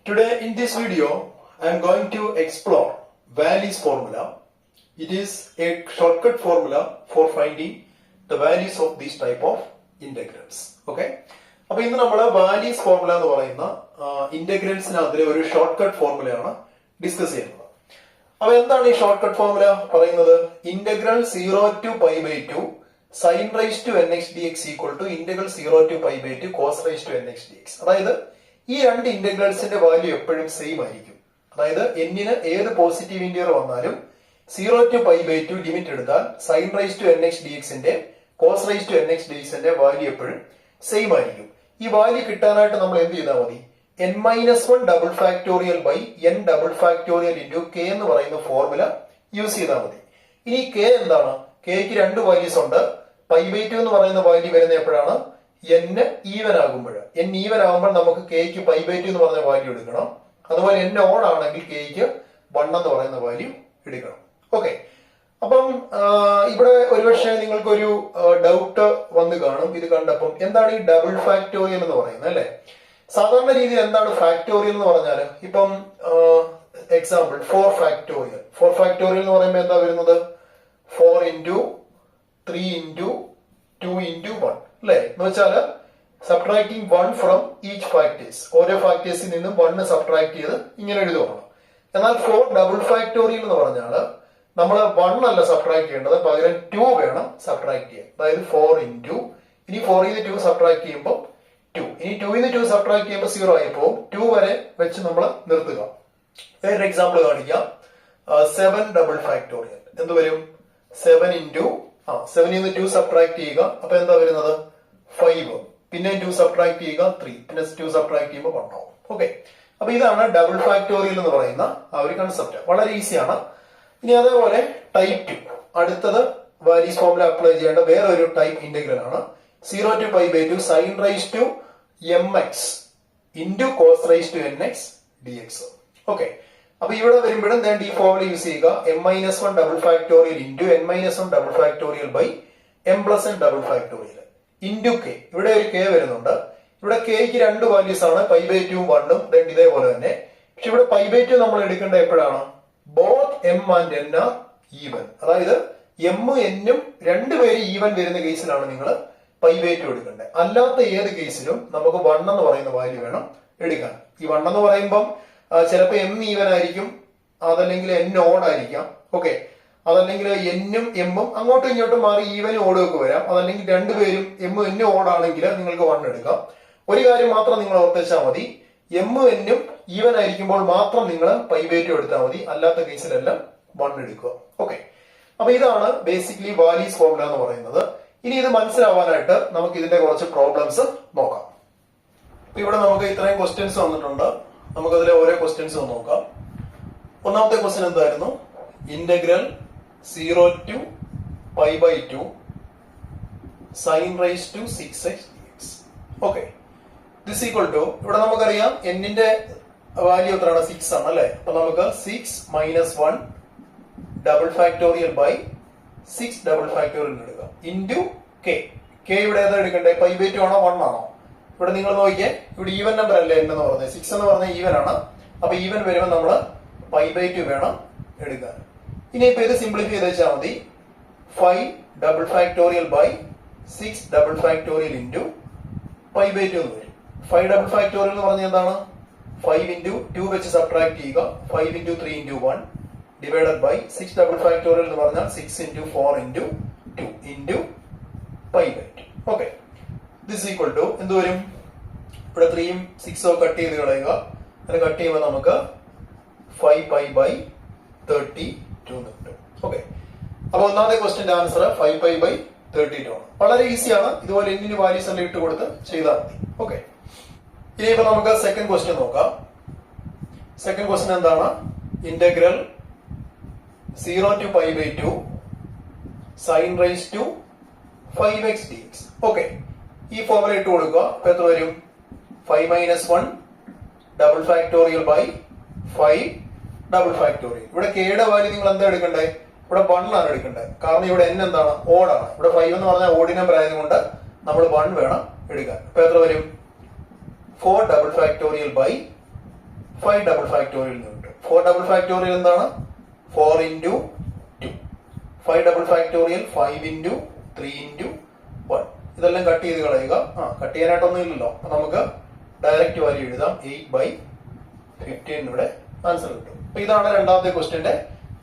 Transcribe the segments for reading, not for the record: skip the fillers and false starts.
Today in this video, I am going to explore Wallis formula. It is a shortcut formula for finding the values of these type of integrals. Okay? അപ്പോൾ ഇന്ന് നമ്മൾ valleys formula എന്ന് പറയുന്ന ഇന്റഗ്രൽസിനകത്തിലെ ഒരു short cut ഫോർമുലയാണ് discuss ചെയ്യുന്നത്. അപ്പൊ എന്താണ് ഈ ഷോർട്ട് കട്ട് ഫോർമുല പറയുന്നത്? Integral 0 to pi by 2 sin raised to nx dx equal to integral 0 to pi by 2 cos raised to nx dx. അതായത് ഈ രണ്ട് ഇന്റഗ്രൽസിന്റെ വാല്യൂ എപ്പോഴും സെയിം ആയിരിക്കും. അതായത് എന്നിന് ഏത് പോസിറ്റീവ് ഇന്റിജർ വന്നാലും 0 to pi by 2 ലിമിറ്റ് എടുത്താൽ sin raised to nx dx ന്റെ cos raised to nx dx ന്റെ വാല്യൂ എപ്പോഴും സെയിം ആയിരിക്കും. ഈ വാല്യൂ കിട്ടാനായിട്ട് നമ്മൾ എന്ത് ചെയ്താൽ മതി? n-1 double factorial by n double factorial into k എന്ന് പറയുന്ന ഫോർമുല യൂസ് ചെയ്താൽ മതി. ഇനി k എന്താണ്? kക്ക് രണ്ട് വാല്യൂസ് ഉണ്ട്. പൈ ബൈ 2 എന്ന് പറയുന്ന വാല്യൂ വരുന്ന എപ്പോഴാണ്? n ഈവൻ ആകുമ്പോൾ. n ഈവൻ ആകുമ്പോൾ നമുക്ക് kക്ക് പൈ ബൈ 2 എന്ന് പറഞ്ഞ വാല്യൂ എടുക്കണം. അതുപോലെ n ഓഡ് ആണെങ്കിൽ kക്ക് 1 എന്ന് പറയുന്ന വാല്യൂ എടുക്കണം. ഓക്കെ, അപ്പം ഇവിടെ ഒരുപക്ഷെ നിങ്ങൾക്കൊരു ഡൗട്ട് വന്ന് കാണും ഇത് കണ്ടപ്പം. എന്താണ് ഈ ഡബിൾ ഫാക്ടോറിയൽ എന്ന് പറയുന്നത് അല്ലെ? സാധാരണ രീതിയിൽ എന്താണ് ഫാക്ടോറിയൽ എന്ന് പറഞ്ഞാൽ, ഇപ്പം എക്സാമ്പിൾ 4 ഫാക്ടോറിയൽ. 4 ഫാക്ടോറിയൽ എന്ന് പറയുമ്പോൾ എന്താ വരുന്നത്? 4 into 3 into 2 into 1 അല്ലെ? എന്ന് വെച്ചാല് സബ്ട്രാക്ടിങ് 1 ഫ്രം ഈച്ച് ഫാക്ടേഴ്സ്. ഓരോ ഫാക്ടേഴ്സിൽ നിന്നും 1 സബ്ട്രാക്ട് ചെയ്ത് ഇങ്ങനെ എഴുതുകയാണ്. എന്നാൽ 4 ഡബിൾ ഫാക്ടോറിയൽ എന്ന് പറഞ്ഞാല് നമ്മൾ 1 അല്ല സബ്ട്രാക്ട് ചെയ്യേണ്ടത്, പകരം 2 വേണം സബ്ട്രാക്ട് ചെയ്യാൻ. അതായത് 4 into, ഇനി 4 ൽ നിന്ന് 2 സബ്ട്രാക്ട് ചെയ്യുമ്പോൾ 2, ഇനി 2 ൽ നിന്ന് 2 സബ്ട്രാക്ട് ചെയ്യുമ്പോൾ 0 ആയിപ്പോ 2 വരെ വെച്ച് നമ്മൾ നിർത്തുക. വേറൊരു എക്സാമ്പിൾ കാണിക്കാം. 7 ഡബിൾ ഫാക്ടോറിയൽ എന്ത് വരും? 7 into 7 ൽ നിന്ന് 2 സബ്ട്രാക്ട് ചെയ്യുക, അപ്പൊ എന്താ വരുന്നത്? 5. പിന്നെ 2 സബ്ട്രാക്ട് ചെയ്യുക 3, പിന്നെ 2 സബ്ട്രാക്ട് ചെയ്യുമ്പോൾ 1 ആവും. ഓക്കെ, അപ്പൊ ഇതാണ് ഡബിൾ ഫാക്ടോറിയൽ എന്ന് പറയുന്ന ആ ഒരു കൺസെപ്റ്റ്. വളരെ ഈസിയാണ്. ഇനി അതേപോലെ ടൈപ്പ് 2, അടുത്തത് വാലീസ് ഫോർമുല അപ്ലൈ ചെയ്യേണ്ട വേറൊരു ടൈപ്പ് ഇന്റഗ്രൽ ആണ്. 0 to pi by 2 sin raised to mx into cos raised to nx dx. Okay, അപ്പൊ ഇവിടെ വരുമ്പോഴും ഞാൻ ഈ ഫോർമുല യൂസ് ചെയ്യുക. m-1 double factorial into n-1 double factorial by m+n double factorial into k. ഇവിടെ ഒരു k വരുന്നുണ്ട്. ഇവിടെ kക്ക് രണ്ട് വാല്യൂസ് ആണ്, പൈ ബൈ 2 1 ഉം ഇതേപോലെ തന്നെ. പക്ഷെ ഇവിടെ പൈ ബൈ 2 നമ്മൾ എടുക്കേണ്ട എപ്പോഴാണ്? Both m and n are even. അതായത് m n ഉം രണ്ടുപേരും ഈവൻ വരുന്ന കേസിലാണ് നിങ്ങൾ പൈ ബൈ 2 എടുക്കേണ്ടത്. അല്ലാത്ത ഏത് കേസിലും നമുക്ക് 1 എന്ന് പറയുന്ന വാല്യൂ വേണം എടുക്കാൻ. ഈ 1 എന്ന് പറയുമ്പം ചിലപ്പോൾ m ഈവൻ ആയിരിക്കും, അതല്ലെങ്കിൽ n ഓഡ് ആയിരിക്കാം. ഓക്കെ, അതല്ലെങ്കിൽ n ഉം m ഉം അങ്ങോട്ടും ഇങ്ങോട്ടും മാറി ഈവനും ഓടും ഒക്കെ വരാം. അതല്ലെങ്കിൽ രണ്ടുപേരും m n ഓഡ് ആണെങ്കിൽ നിങ്ങൾക്ക് 1 എടുക്കാം. ഒരു കാര്യം മാത്രം നിങ്ങൾ ഓർത്തുവെച്ചാൽ മതി, m n ഉം ഈവൻ ആയിരിക്കുമ്പോൾ മാത്രം നിങ്ങൾ പൈ ബൈ 2 എടുത്താൽ മതി, അല്ലാത്ത കേസിലെല്ലാം 1 എടുക്കുക. ഓക്കെ, അപ്പൊ ഇതാണ് ബേസിക്കലി വാലീസ് ഫോർമുല എന്ന് പറയുന്നത്. ഇനി ഇത് മനസ്സിലാവാനായിട്ട് നമുക്ക് ഇതിന്റെ കുറച്ച് പ്രോബ്ലംസ് നോക്കാം. ഇവിടെ നമുക്ക് ഇത്രയും ക്വസ്റ്റ്യൻസ് വന്നിട്ടുണ്ട്. നമുക്കതിലെ ഓരോ ക്വസ്റ്റ്യൻസ് നോക്കാം. ഒന്നാമത്തെ ക്വസ്റ്റ്യൻ എന്തായിരുന്നു? Integral 0 to pi by 2 sin raised to 6x dx. Okay, this equal to, ഇവിടെ നമുക്കറിയാം എന്നിന്റെ വാല്യൂ എത്രയാണ്? 6 ആണ് അല്ലെ? അപ്പൊ നമുക്ക് 6 - 1 double factorial by 6 double factorial എടുക്കുക ഇൻറ്റു k. ഇവിടെ ഏതാ എടുക്കണ്ടേ? പൈ ബൈ 2 ആണോ 1 ആണോ? ഇവിടെ നിങ്ങൾ നോക്കിയേ, ഇവിടെ ഈവൻ നമ്പർ അല്ലേ n എന്ന് പറഞ്ഞത്? 6 എന്ന് പറഞ്ഞാൽ ഈവൻ ആണ്. അപ്പൊ ഈവൻ വരുമ്പോൾ നമ്മൾ പൈ ബൈ 2 വേണം എടുക്കാൻ. ഇനി ഇപ്പൊ ഇത് സിംപ്ലിഫൈ ചെയ്ത് വെച്ചാൽ മതി. 5 double factorial by 6 double factorial into pi by 2 എന്ന് വരും. 5 ഡബിൾ ഫാക്ടോറിയൽ എന്ന് പറഞ്ഞാൽ എന്താണ്? 5 into 2 വെച്ച് സബ്ട്രാക്ട് ചെയ്യുക. 5 into 3 into 1 divided by 6 double factorial എന്ന് പറഞ്ഞാൽ 6 into 4 into 2 into pi by 2. Okay, this equal to എന്ത് വരും? ഇവിടെ 3ഉം 6ഉം കട്ട് ചെയ്ത് കളയുക. അങ്ങനെ കട്ട് ചെയ്യുമ്പോൾ നമുക്ക് 5 പൈ ബൈ 32 എന്ന് കിട്ടും. ഓക്കെ, അപ്പൊ ഒന്നാമത്തെ ക്വസ്റ്റ്യന്റെ ആൻസർ 5 പൈ ബൈ 32 ആണ്. വളരെ ഈസിയാണ്. ഇതുപോലെ എന്നിന് വാല്യൂസ് എല്ലാം ഇട്ട് കൊടുത്ത് ചെയ്താൽ മതി. ഓക്കെ, ഇനിയിപ്പോ നമുക്ക് സെക്കൻഡ് ക്വസ്റ്റ്യൻ നോക്കാം. സെക്കൻഡ് ക്വസ്റ്റ്യൻ എന്താണ്? Integral 0 to pi by 2 sin raised to 5x dx. Okay, ഈ ഫോർമുല ഇട്ട് കൊടുക്കുക. അപ്പൊ എത്ര വരും? 5 - 1 double factorial by 5 double factorial. ഇവിടെ k യുടെ വാല്യൂ നിങ്ങൾ എന്താ എടുക്കണ്ടേ? ഇവിടെ 1 ആണ് എടുക്കേണ്ടത്. കാരണം ഇവിടെ n എന്താണ്? ഓഡ് ആണ്. ഇവിടെ 5 എന്ന് പറഞ്ഞാൽ ഓഡ് നമ്പർ ആയതുകൊണ്ട് നമ്മൾ 1 വേണം എടുക്കാൻ. അപ്പൊ എത്ര വരും? 4 double factorial by 5 double factorial എന്ന് കിട്ടും. 4 ഡബിൾ ഫാക്ടോറിയൽ എന്താണ്? 4 into 2. 5 double factorial 5 into 3 into 1. ഇതെല്ലാം കട്ട് ചെയ്ത് കളയുക. കട്ട് ചെയ്യാനായിട്ടൊന്നും ഇല്ലല്ലോ. അപ്പൊ നമുക്ക് ഡയറക്റ്റ് വാല്യൂ എഴുതാം. 8/15 ഇവിടെ ആൻസർ കിട്ടും. അപ്പൊ ഇതാണ് രണ്ടാമത്തെ ക്വസ്റ്റ്യന്റെ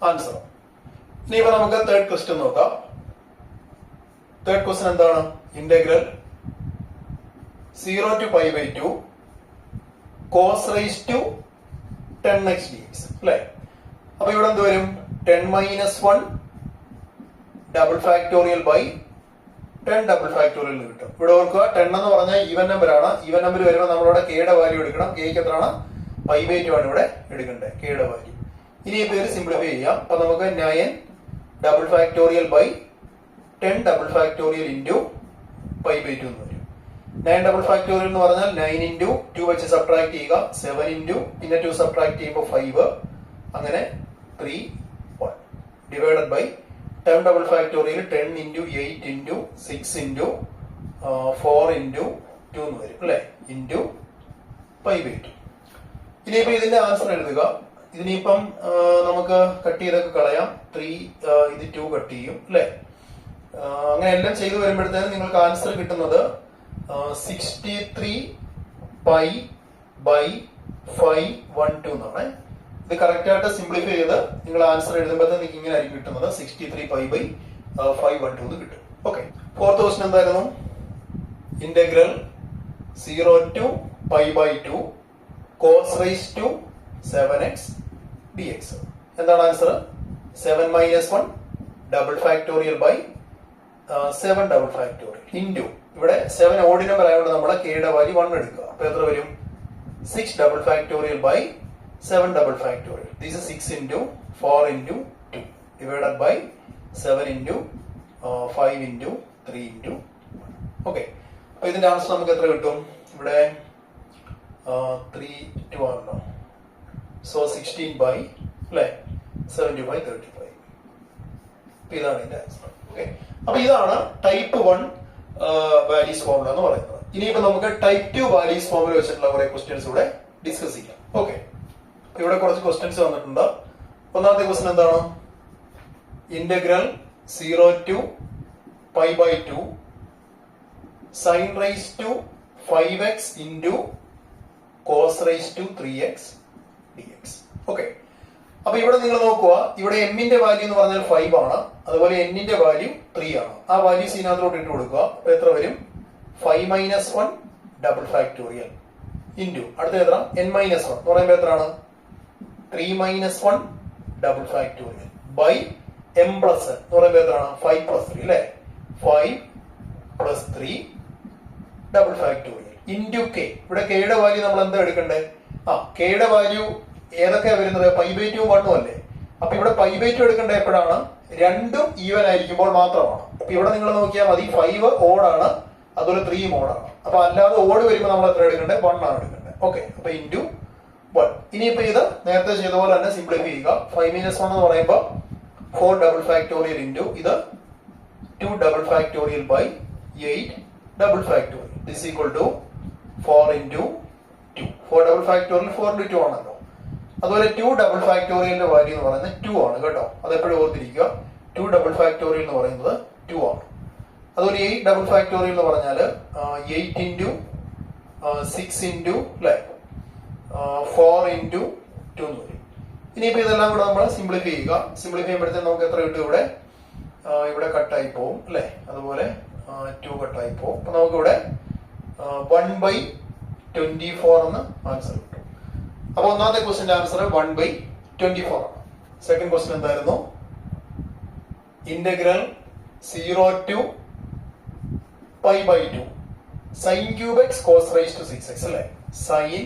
ആൻസർ. ഇനിയിപ്പോ നമുക്ക് തേർഡ് ക്വസ്റ്റ്യൻ നോക്കാം. തേർഡ് ക്വസ്റ്റ്യൻ എന്താണ്? Integral 0 to π/2 cos raised to 10x dx അല്ലെ? അപ്പൊ ഇവിടെ എന്ത് വരും? 10 - 1 double factorial by 10 double factorial കിട്ടും. ഇവിടെ ഓർക്കുക 10 എന്ന് പറഞ്ഞാൽ ഈവൻ നമ്പർ ആണ്. ഈവൻ നമ്പർ വരുമ്പോൾ നമ്മളിവിടെ കെയുടെ വാല്യൂ എടുക്കണം. കെക്ക് എത്രയാണ്? π/2 ആണ് ഇവിടെ എടുക്കേണ്ടത്, കെയുടെ വാല്യൂ. ഇനി ഈ പേര് സിംപ്ലിഫൈ ചെയ്യാം. അപ്പൊ നമുക്ക് 9 double factorial by 10 double factorial into π/2 എന്ന് വരും. 9 ഡബിൾ ഫാക്ടോറിയൽ എന്ന് പറഞ്ഞാൽ 9 into 2 വെച്ച് സബ്ട്രാക്ട് ചെയ്യുക. 7 into പിന്നെ 2 സബ്ട്രാക്ട് ചെയ്യുമ്പോൾ 5, അങ്ങനെ 3 1 divided by 10 double factorial 10 into 8 into 6 into 4 into 2 എന്ന് വരും അല്ലെ? ഇൻറ്റു π/2. ഇനിയിപ്പോ ഇതിന്റെ ആൻസർ എഴുതുക. ഇതിനിപ്പം നമുക്ക് കട്ട് ചെയ്തൊക്കെ കളയാം. 3 ഇത് 2 കട്ട് ചെയ്യും അല്ലെ? അങ്ങനെ എല്ലാം ചെയ്തു വരുമ്പോഴത്തേനും നിങ്ങൾക്ക് ആൻസർ കിട്ടുന്നത് 63π/512 എന്നാണ്. ഇത് കറക്റ്റ് ആയിട്ട് സിംപ്ലിഫൈ ചെയ്ത് നിങ്ങൾ ആൻസർ എഴുതുമ്പോൾ നിങ്ങൾക്ക് ഇങ്ങനെ ആയിരിക്കും കിട്ടുന്നത്. 63π/512 എന്ന് കിട്ടും. ഓക്കെ. ഫോർത്ത് ക്വസ്റ്റ്യൻ എന്തായിരുന്നു? Integral 0 to π/2 cos raised to 7x dx. എന്താണ് answer? 7 - 1 double factorial by 7 double factorial into ഇവിടെ 7 ഓഡ് നമ്പർ ആയതുകൊണ്ട് നമ്മളെ കെയുടെ വാല്യൂ 1 എടുക്കുക. അപ്പൊ എത്ര വരും? 6 double factorial by 7 double factorial. This 6 into 4 into 2 divided by 7 into 5 into 3 into 1. Okay. അപ്പൊ ഇതിന്റെ ആൻസർ നമുക്ക് എത്ര കിട്ടും? ഇവിടെ 3 2 ആണല്ലോ. സോ 16 ബൈ അല്ലെ 75/35. ഇതാണ് ഇതിന്റെ ആൻസർ. ഓക്കെ. അപ്പൊ ഇതാണ് ടൈപ്പ് 1 വാല്യൂസ് ഫോർമുല എന്ന് പറയുന്നത്. ഇനിയിപ്പോ നമുക്ക് ടൈപ്പ് 2 വാല്യൂസ് ഫോർമുല വെച്ചിട്ടുള്ള കുറെ ക്വസ്റ്റ്യൻസ് ഇവിടെ ഡിസ്കസ് ചെയ്യാം. ഓക്കെ. ഇവിടെ കുറച്ച് ക്വസ്റ്റ്യൻസ് വന്നിട്ടുണ്ട്. ഒന്നാമത്തെ ക്വസ്റ്റ്യൻ എന്താണ്? Integral 0 to π/2 sin raised to 5x into cos raised to 3x dx. Okay. അപ്പൊ ഇവിടെ നിങ്ങൾ നോക്കുക. ഇവിടെ എമ്മിന്റെ വാല്യൂ എന്ന് പറഞ്ഞാൽ 5 ആണ്. അതുപോലെ എന്നിന്റെ വാല്യൂ 3 ആണ്. ആ വാല്യൂസ് ഇതിനകത്തോട്ട് ഇട്ട് കൊടുക്കുക. അപ്പൊ എത്ര വരും? 5 - 1 ഡബിൾ ഫാക്ടോറിയൽ ഇൻറ്റു അടുത്ത എത്ര? n - 1 എന്ന് പറയുമ്പോൾ എത്രയാണ്? 3 - 1 double factorial by m + n എന്ന് പറയുമ്പോൾ എത്രയാണ്? 5 + 3 അല്ലെ? 5 + 3 ഡബിൾ ഫാക്ടോറിയൽ ഇൻറ്റു k. ഇവിടെ കെയുടെ വാല്യൂ നമ്മൾ എന്താ എടുക്കണ്ടേ? കെയുടെ വാല്യൂ ഏതൊക്കെയാ വരുന്നത്? π/2 1 അല്ലേ? അപ്പൊ ഇവിടെ π/2 എടുക്കേണ്ട എപ്പോഴാണ്? രണ്ടും ഈവൻ ആയിരിക്കുമ്പോൾ മാത്രമാണ്. അപ്പൊ ഇവിടെ നിങ്ങൾ നോക്കിയാൽ മതി. 5 ഓടാണ്, അതുപോലെ 3 ഓടാണ്. അപ്പൊ അല്ലാതെ ഓട് വരുമ്പോൾ നമ്മൾ എത്ര എടുക്കണ്ടേ? 1 ആണ് എടുക്കേണ്ടത്. ഓക്കെ. അപ്പൊ ഇൻറ്റു 1. ഇനിയിപ്പോ ഇത് നേരത്തെ ചെയ്ത പോലെ തന്നെ സിംപ്ലിഫൈ ചെയ്യുക. 5 - 1 എന്ന് പറയുമ്പോൾ 4 ഡബിൾ ഫാക്ടോറിയൽ ഇൻറ്റു ഇത് 2 double factorial by 8 double factorial. This equal to 4 into 2. 4 double factorial 4 into 2 ആണല്ലോ. അതുപോലെ 2 ഡബിൾ ഫാക്ടോറിയലിന്റെ വാല്യൂ എന്ന് പറയുന്നത് 2 ആണ് കേട്ടോ. അതെപ്പോഴും ഓർത്തിരിക്കുക. 2 ഡബിൾ ഫാക്ടോറിയൽ എന്ന് പറയുന്നത് 2 ആണ്. അതുപോലെ 8 ഡബിൾ ഫാക്ടോറിയൽ എന്ന് പറഞ്ഞാൽ 8 into 6 into അല്ലെ 4 into 2 എന്ന് വരും. ഇനിയിപ്പോ ഇതെല്ലാം കൂടെ നമ്മൾ സിംപ്ലിഫൈ ചെയ്യുക. സിംപ്ലിഫൈ ചെയ്യുമ്പോഴത്തേക്ക് നമുക്ക് എത്ര കിട്ടും? ഇവിടെ കട്ടായി പോവും അല്ലെ? അതുപോലെ 2 കട്ടായി പോവും. അപ്പൊ നമുക്കിവിടെ 1/24 എന്ന് ആൻസർ കിട്ടും. അപ്പൊ ഒന്നാമത്തെ ക്വസ്റ്റ്യന്റെ ആൻസർ 1/24 ആണ്. സെക്കൻഡ് ക്വസ്റ്റ്യൻ എന്തായിരുന്നു? Integral 0 to π/2 sin cube x cos raised to 6x അല്ലെ? sin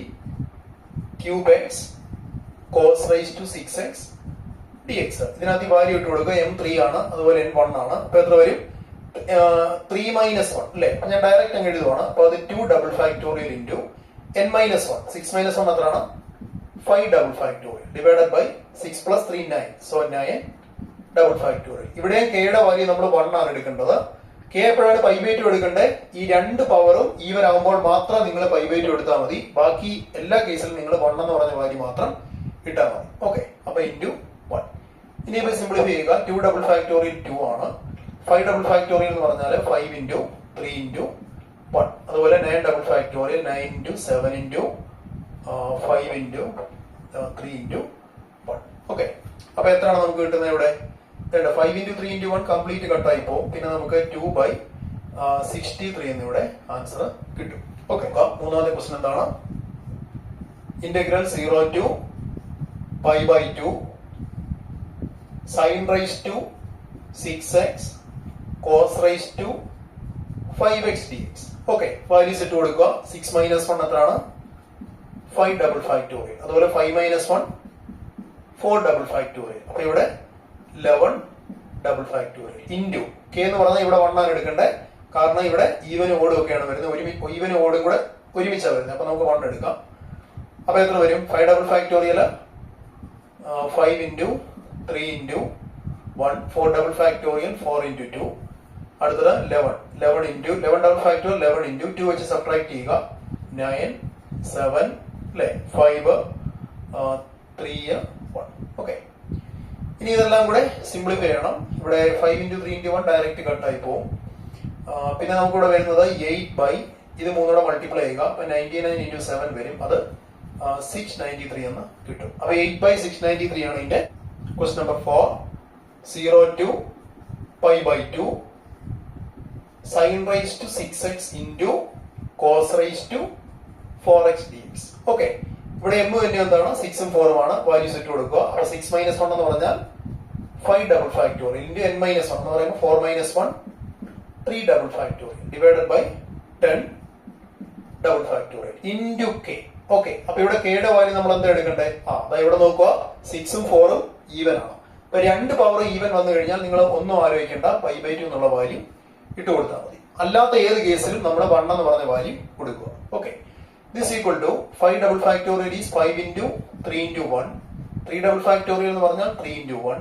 cube x cos raised to 6x dx. ഇതിനകത്ത് വാല്യൂ ഇട്ട് കൊടുക്കുക. m 3 ആണ്, അതുപോലെ n 1 ആണ്. അപ്പൊ എത്ര വരും? 3 - 1 അല്ലെ? ഞാൻ ഡയറക്റ്റ് അങ്ങ് എഴുതുവാണ്. അപ്പൊ അത് 2 ഡബിൾ ഫാക്ടോറിയൽ ഇൻറ്റു n - 1. 6 - 1 എത്രയാണ്? 5 double factorial divided by 6 + 3 9. So 9 double factorial. ഇവിടെ കെയുടെ വാല്യൂ നമ്മൾ 1 ആണ് എടുക്കേണ്ടത്. കെ എപ്പോഴാണ് പൈ ബൈ ടു എടുക്കേണ്ടത്? ഈ രണ്ട് പവറും ഈവൻ ആകുമ്പോൾ മാത്രം നിങ്ങൾ പൈ ബൈ ടു എടുത്താൽ മതി. ബാക്കി എല്ലാ കേസിലും നിങ്ങൾ 1 എന്ന് പറഞ്ഞ വാല്യൂ മാത്രം ഇട്ടാൽ മതി. ഓക്കെ, അപ്പൊ ഇൻറ്റു 1. ഇനിയിപ്പോ സിംപ്ലിഫൈ ചെയ്യുക. 2 ഡബിൾ ഫാക്ടോറിയൽ 2 ആണ്. 5 ഡബിൾ ഫാക്ടോറിയൽ എന്ന് പറഞ്ഞാൽ 5 ഇൻറ്റു 3 ഇൻറ്റു 1. അതുപോലെ 9 double factorial 9 into 7 into 5 into 3 into 1. Okay, അപ്പൊ എത്രയാണ് നമുക്ക് കിട്ടുന്നത് ഇവിടെ? 5 ഇൻറ്റു 3 ഇൻറ്റു 1 കംപ്ലീറ്റ് കട്ടായി പോകും. പിന്നെ നമുക്ക് 2/63 എന്നിവിടെ ആൻസർ കിട്ടും. ഓക്കെ, മൂന്നാമത്തെ ക്വസ്റ്റൻ എന്താണ്? Integral 0 to pi by 2 sine raise to 6x cos raise to 5x dx. Okay, values ഇട്ട് കൊടുക്കുക. 6 മൈനസ് 1 എത്രയാണ്? 5 ഡബിൾ ഫാക്ടോറിയൽ. അതുപോലെ 5 മൈനസ് 1 4 ഡബിൾ ഫാക്ടോറിയൽ. അപ്പൊ ഇവിടെ 11 ഡബിൾ ഫാക്ടോറിയൽ ഇൻറ്റു കെ എന്ന് പറഞ്ഞാൽ ഇവിടെ 1 ആണ് എടുക്കേണ്ടത്. കാരണം ഇവിടെ ഈവനും ഓടും ഒക്കെയാണ് വരുന്നത്. ഈവനും ഓടും കൂടെ ഒരുമിച്ചാണ് വരുന്നത്. അപ്പൊ നമുക്ക് 1 എടുക്കാം. അപ്പൊ എത്ര വരും? 5 double factorial 5 into 3 into 1. 4 double factorial 4 into 2. അടുത്തത് 11 ഇൻറ്റു 11 ഡബിൾ ഫാക്ടോറിയൽ 11 ഇൻറ്റു 2 വെച്ച് സബ്ട്രാക്ട് ചെയ്യുക. 9 7 അല്ലെ 5 3 1. ഓക്കെ, ഇനി ഇതെല്ലാം കൂടെ സിംപ്ലിഫൈ ചെയ്യണം. ഇവിടെ 5 ഇൻറ്റു 3 ഇൻറ്റു 1 ഡയറക്റ്റ് കട്ടായി പോകും. പിന്നെ നമുക്കിവിടെ വരുന്നത് 8 ഇത് മൂന്നൂടെ മൾട്ടിപ്ലൈ ചെയ്യുക. അപ്പൊ 99 ഇൻറ്റു 7 വരും. അത് 693 എന്ന് കിട്ടും. അപ്പൊ 8/693 ആണ് ഇതിന്റെ question number 4. 0 to pi by 2 sine raise to 6x into cos raise to 4x dx. Okay, ഇവിടെ m തന്നെ എന്താണ്? 6 ഉം 4 ഉം ആണ്. വാല്യൂസ് ഇട്ട് കൊടുക്കുക. അപ്പൊ 6 മൈനസ് 1 എന്ന് പറഞ്ഞാൽ 5 double factorial into n minus 1 എന്ന് പറയുമ്പോൾ 4 minus 1 3 double factorial divided by 10 double factorial into k. Okay, അപ്പൊ ഇവിടെ കെയുടെ വാല്യൂ നമ്മൾ എന്താ എടുക്കണ്ടേ? അതാ ഇവിടെ നോക്കുക. 6 ഉം 4 ഉം ഈവൻ ആണ്. അപ്പൊ രണ്ട് പവർ ഈവൻ വന്നു കഴിഞ്ഞാൽ നിങ്ങൾ ഒന്നും ആലോചിക്കേണ്ട, പൈ ബൈ 2 എന്നുള്ള വാല്യൂ ഇട്ട് കൊടുത്താൽ മതി. അല്ലാത്ത ഏത് കേസിലും നമ്മൾ 1 എന്ന് പറഞ്ഞ വാല്യൂ കൊടുക്കുക. Okay, this equal to 5 double factorial is 5 into 3 into 1. 3 double factorial എന്ന് പറഞ്ഞാൽ 3 into 1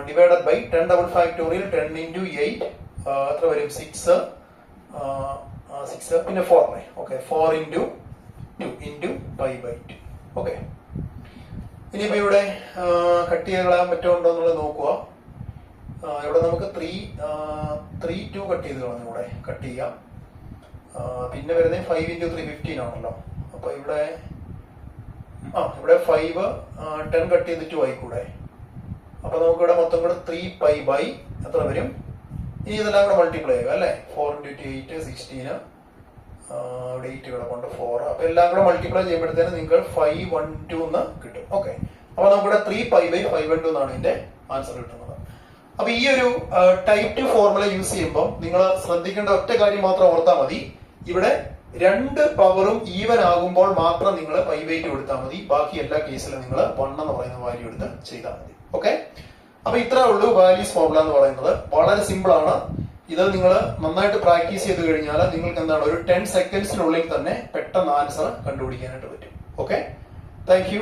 divided by 10 double factorial 10 into 8 എത്ര വരും? 6 പിന്നെ 4 അല്ലേ? Okay, 4 into 2 into pi by 2. Okay, ഇനിയിപ്പോ ഇവിടെ കട്ട് ചെയ്യാൻ പറ്റുമുണ്ടോ എന്നുള്ളത് നോക്കുക. ഇവിടെ നമുക്ക് 3 2 കട്ട് ചെയ്ത് കളഞ്ഞു. ഇവിടെ കട്ട് ചെയ്യാം. പിന്നെ വരുന്നത് 5 ഇൻറ്റു 3 15 ആണല്ലോ. അപ്പൊ ഇവിടെ 5 10 കട്ട് ചെയ്ത് 2 ആയിക്കൂടെ. അപ്പൊ നമുക്ക് ഇവിടെ മൊത്തം കൂടെ 3 പൈ ബൈ എത്ര വരും? ഇനി ഇതെല്ലാം കൂടെ മൾട്ടിപ്ലൈ ചെയ്യുക അല്ലെ? 4 ഇൻറ്റു 8 16. ഇവിടെ 8 കിടപ്പുണ്ട് 4. അപ്പൊ എല്ലാം കൂടെ മൾട്ടിപ്ലൈ ചെയ്യുമ്പോഴത്തേന് നിങ്ങൾക്ക് 512 എന്ന് കിട്ടും. ഓക്കെ, അപ്പൊ നമുക്കിവിടെ 3 പൈ ബൈ 512 എന്നാണ് ഇതിന്റെ ആൻസർ കിട്ടുന്നത്. അപ്പൊ ഈ ഒരു ടൈപ്പ് 2 ഫോർമുല യൂസ് ചെയ്യുമ്പോൾ നിങ്ങൾ ശ്രദ്ധിക്കേണ്ട ഒറ്റ കാര്യം മാത്രം ഓർത്താൽ മതി. ഇവിടെ രണ്ട് പവറും ഈവൻ ആകുമ്പോൾ മാത്രം നിങ്ങൾ പൈ ബൈ 2 എടുത്താൽ മതി. ബാക്കി എല്ലാ കേസിലും നിങ്ങൾ 1 എന്ന് പറയുന്ന വാല്യൂ എടുത്ത് ചെയ്താൽ മതി. ഓക്കെ, അപ്പൊ ഇത്രേ ഉള്ളൂ വാല്യൂസ് ഫോർമുല എന്ന് പറയുന്നത്. വളരെ സിമ്പിൾ ആണ്. ഇത് നിങ്ങൾ നന്നായിട്ട് പ്രാക്ടീസ് ചെയ്ത് കഴിഞ്ഞാൽ നിങ്ങൾക്ക് എന്താണ് ഒരു 10 സെക്കൻഡ്സിനുള്ളിൽ തന്നെ പെട്ടെന്ന് ആൻസർ കണ്ടുപിടിക്കാനായിട്ട് പറ്റും. Okay, thank you.